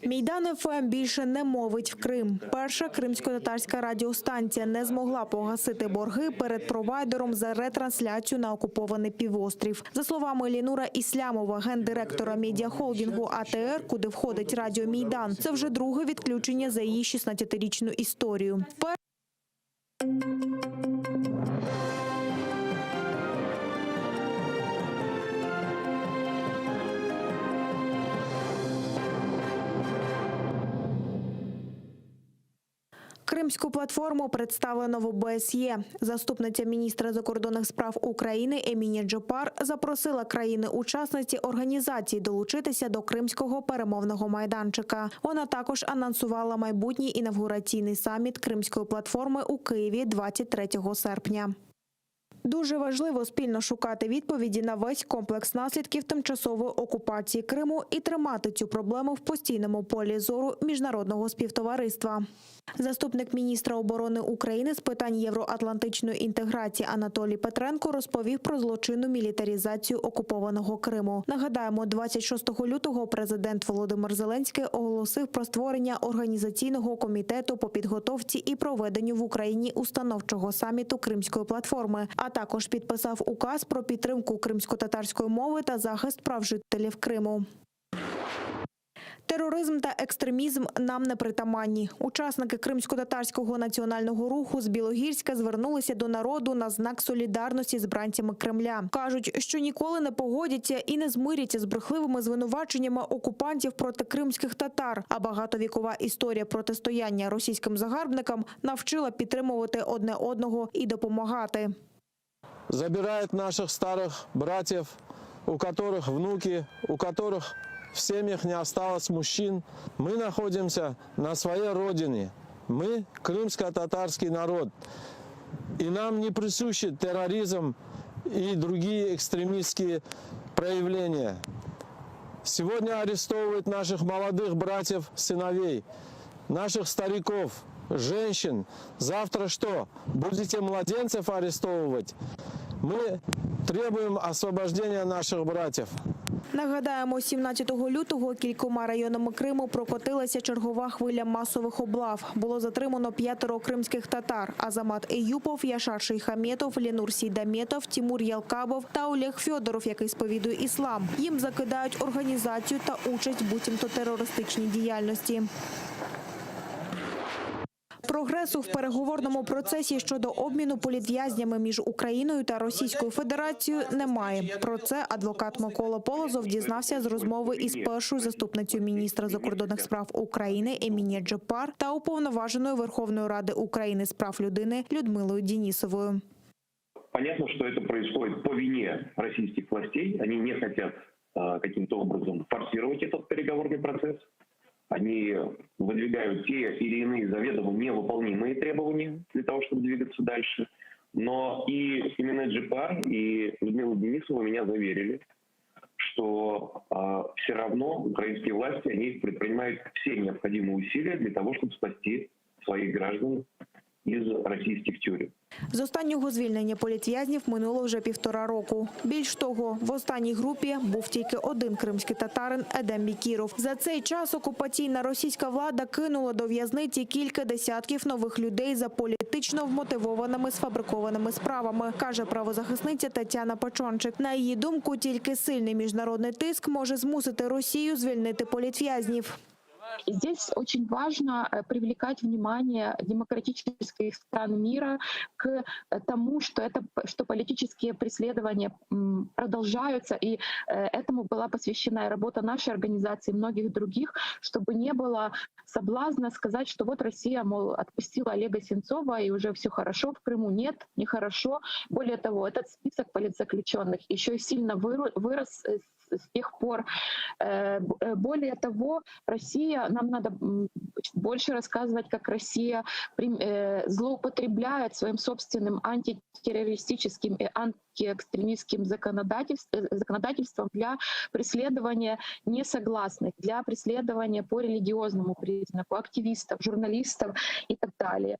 Майдан ФМ більше не мовить в Крим. Перша кримсько-татарська радіостанція не змогла погасити борги перед провайдером за ретрансляцію на окупований півострів. За словами Лінура Іслямова, гендиректора медіахолдингу АТР, куди входить радіо Майдан, це вже друге відключення за її 16-річну історію. Кримську платформу представлено в ОБСЄ. Заступниця міністра закордонних справ України Еміня Джопар запросила країни-учасниці організації долучитися до Кримського перемовного майданчика. Вона також анонсувала майбутній інавгураційний саміт Кримської платформи у Києві 23 серпня. Дуже важливо спільно шукати відповіді на весь комплекс наслідків тимчасової окупації Криму і тримати цю проблему в постійному полі зору міжнародного співтовариства. Заступник міністра оборони України з питань євроатлантичної інтеграції Анатолій Петренко розповів про злочинну мілітаризацію окупованого Криму. Нагадаємо, 26 лютого президент Володимир Зеленський оголосив про створення організаційного комітету по підготовці і проведенню в Україні установчого саміту Кримської платформи, а також підписав указ про підтримку кримсько-татарської мови та захист прав жителів Криму. Тероризм та екстремізм нам не притаманні. Учасники кримсько-татарського національного руху з Білогірська звернулися до народу на знак солідарності з бранцями Кремля. Кажуть, що ніколи не погодяться і не змиряться з брехливими звинуваченнями окупантів проти кримських татар, а багатовікова історія протистояння російським загарбникам навчила підтримувати одне одного і допомагати. Забирають наших старих братів, у которых внуки, у которых в семьях не осталось мужчин. Мы находимся на своей родине. Мы крымско-татарский народ. И нам не присущи терроризм и другие экстремистские проявления. Сегодня арестовывают наших молодых братьев, сыновей, наших стариков, женщин. Завтра что? Будете младенцев арестовывать? Мы требуем освобождения наших братьев. Нагадаємо, 17 лютого кількома районами Криму прокотилася чергова хвиля масових облав. Було затримано 5 кримських татар – Азамат Еюпов, Яшар Шейхаметов, Лінур Сейдаметов, Тимур Ялкабов та Олег Фьодоров, який сповідує іслам. Їм закидають організацію та участь буцімто терористичній діяльності. Прогресу в переговорному процесі щодо обміну політв'язнями між Україною та Російською Федерацією немає. Про це адвокат Микола Полозов дізнався з розмови із першою заступницею міністра закордонних справ України Емінія Джопар та уповноваженою Верховної Ради України з прав людини Людмилою Денісовою. Понятно, что это происходит по вине российских властей. Они не хотят каким-то образом форсировать этот переговорный процесс. Они выдвигают те или иные заведомо невыполнимые требования для того, чтобы двигаться дальше. Но и именно Джипар, и Людмила Денисова меня заверили, что все равно украинские власти они предпринимают все необходимые усилия для того, чтобы спасти своих граждан із російських тюрем. З останнього звільнення політв'язнів минуло вже 1,5 року. Більш того, в останній групі був тільки один кримський татарин Едем Бікіров. За цей час окупаційна російська влада кинула до в'язниці кілька десятків нових людей за політично вмотивованими сфабрикованими справами, каже правозахисниця Тетяна Пачончик. На її думку, тільки сильний міжнародний тиск може змусити Росію звільнити політв'язнів. Здесь очень важно привлекать внимание демократических стран мира к тому, что политические преследования продолжаются, и этому была посвящена и работа нашей организации, и многих других, чтобы не было соблазна сказать, что вот Россия, мол, отпустила Олега Сенцова, и уже все хорошо в Крыму. Нет, нехорошо. Более того, этот список политзаключенных еще и сильно вырос с тех пор. Более того, Россия, нам надо больше рассказывать, как Россия злоупотребляет своим собственным антитеррористическим и экстремистским законодательством для преследования несогласных, для преследования по религиозному признаку активистов, журналистов и так далее.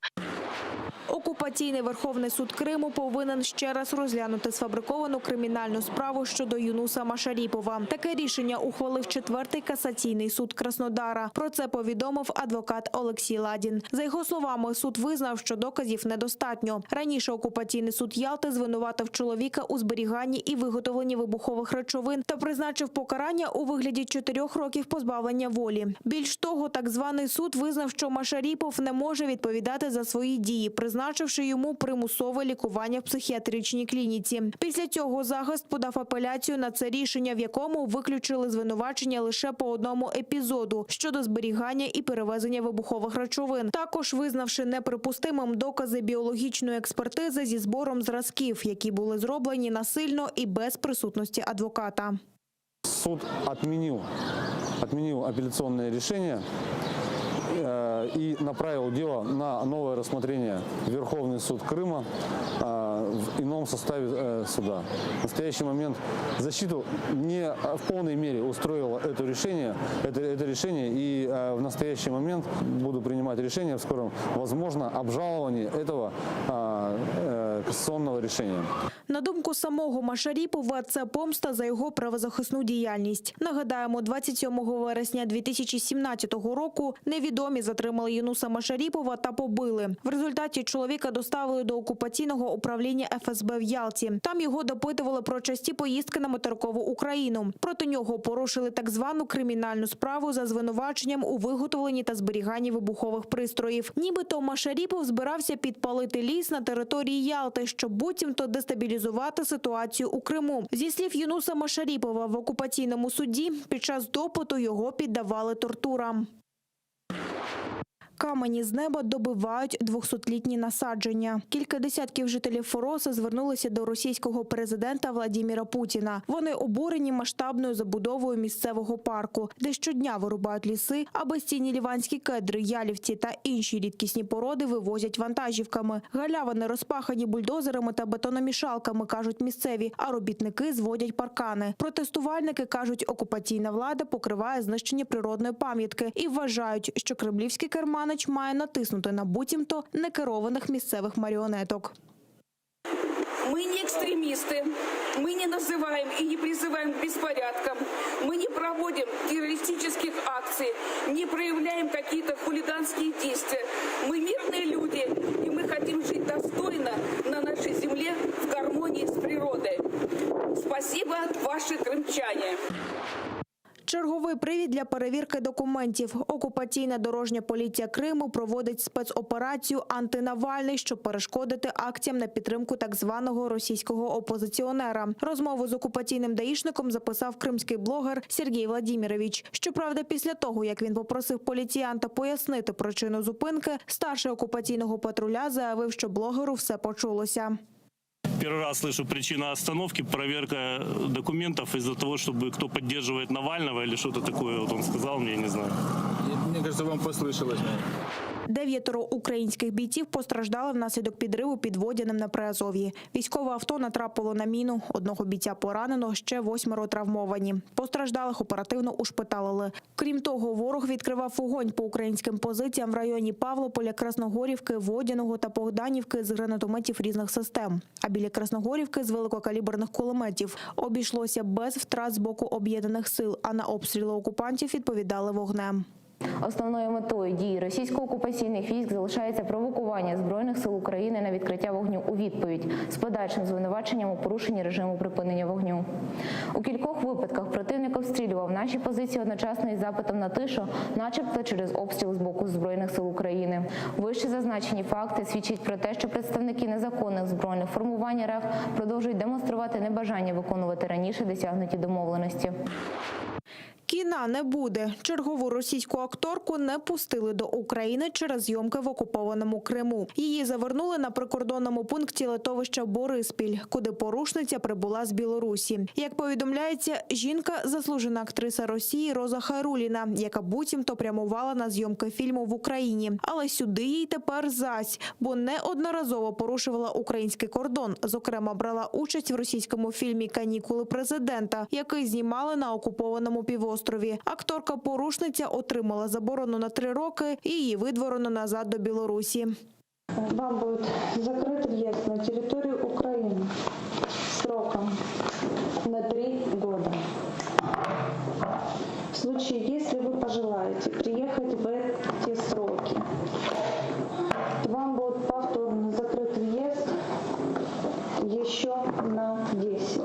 Окупаційний Верховний суд Криму повинен ще раз розглянути сфабриковану кримінальну справу щодо Юнуса Машаріпова. Таке рішення ухвалив 4-й касаційний суд Краснодара. Про це повідомив адвокат Олексій Ладін. За його словами, суд визнав, що доказів недостатньо. Раніше окупаційний суд Ялти звинуватив чоловіка у зберіганні і виготовленні вибухових речовин та призначив покарання у вигляді 4 років позбавлення волі. Більш того, так званий суд визнав, що Машаріпов не може відповідати за свої дії, призначивши йому примусове лікування в психіатричній клініці. Після цього захист подав апеляцію на це рішення, в якому виключили звинувачення лише по одному епізоду щодо зберігання і перевезення вибухових речовин. Також визнавши неприпустимим докази біологічної експертизи зі збором зразків, які були зроблені насильно і без присутності адвоката. Суд отменил апелляционное решение и направил дело на новое рассмотрение в Верховный суд Крыма в ином составе суда. В настоящий момент защиту не в полной мере устроило это решение, и в настоящий момент буду принимать решение в скором, возможно, обжалование этого кассационного решения. На думку самого Машаріпова, це помста за його правозахисну діяльність. Нагадаємо, 27 вересня 2017 року невідомі затримали Юнуса Машаріпова та побили. В результаті чоловіка доставили до окупаційного управління ФСБ в Ялті. Там його допитували про часті поїздки на материкову Україну. Проти нього порушили так звану кримінальну справу за звинуваченням у виготовленні та зберіганні вибухових пристроїв. Нібито Машаріпов збирався підпалити ліс на території Ялти, щоб буцімто дестабілізувати ситуацію у Криму. Зі слів Юнуса Машаріпова, в окупаційному суді під час допиту його піддавали тортурам. Камені з неба добивають 200-літні насадження. Кілька десятків жителів Фороса звернулися до російського президента Владимира Путіна. Вони обурені масштабною забудовою місцевого парку, де щодня вирубають ліси, а безцінні ліванські кедри, ялівці та інші рідкісні породи вивозять вантажівками. Галявини розпахані бульдозерами та бетономішалками, кажуть місцеві, а робітники зводять паркани. Протестувальники кажуть, окупаційна влада покриває знищення природної пам'ятки і вважають, що кремлівський керман має натиснути на буцімто некерованих місцевих маріонеток. Мы не экстремисты, мы не называем и не призываем к беспорядкам, мы не проводим террористических акций, не проявляем какие-то хулиганские действия. Мы мирные люди, и мы хотим жить достойно на нашей земле в гармонии с природой. Спасибо, ваши крымчане. Черговий привід для перевірки документів. Окупаційна дорожня поліція Криму проводить спецоперацію «Антинавальний», щоб перешкодити акціям на підтримку так званого російського опозиціонера. Розмову з окупаційним даїшником записав кримський блогер Сергій Владимирович. Щоправда, після того, як він попросив поліціянта пояснити причину зупинки, старший окупаційного патруля заявив, що блогеру все почулося. Первый раз слышу причину остановки, проверка документов из-за того, чтобы кто поддерживает Навального или что-то такое, вот он сказал мне, не знаю. Мне кажется, вам послышалось. 9 українських бійців постраждали внаслідок підриву під Водяним на Приазов'ї. Військове авто натрапило на міну, одного бійця поранено, ще 8 травмовані. Постраждалих оперативно ушпиталили. Крім того, ворог відкривав вогонь по українським позиціям в районі Павлополя, Красногорівки, Водяного та Богданівки з гранатометів різних систем. А біля Красногорівки з великокаліберних кулеметів. Обійшлося без втрат з боку об'єднаних сил, а на обстріли окупантів відповідали вогнем. Основною метою дій російсько-окупаційних військ залишається провокування Збройних сил України на відкриття вогню у відповідь з подальшим звинуваченням у порушенні режиму припинення вогню. У кількох випадках противник обстрілював наші позиції одночасно із запитом на тишу, начебто через обстріл з боку Збройних сил України. Вище зазначені факти свідчать про те, що представники незаконних збройних формувань РФ продовжують демонструвати небажання виконувати раніше досягнуті домовленості. Кіна не буде. Чергову російську акторку не пустили до України через зйомки в окупованому Криму. Її завернули на прикордонному пункті литовища Бориспіль, куди порушниця прибула з Білорусі. Як повідомляється, жінка – заслужена актриса Росії Роза Хайруліна, яка буцімто прямувала на зйомки фільму в Україні. Але сюди їй тепер зась, бо неодноразово порушувала український кордон. Зокрема, брала участь в російському фільмі «Канікули президента», який знімали на окупованому півострові. Акторка-порушниця отримала заборону на 3 роки і її видворено назад до Білорусі. Вам будет закрыт въезд на территорию Украины сроком на 3 года. В случае, если вы пожелаете приехать в эти сроки, вам будет повторно закрыт въезд еще на 10.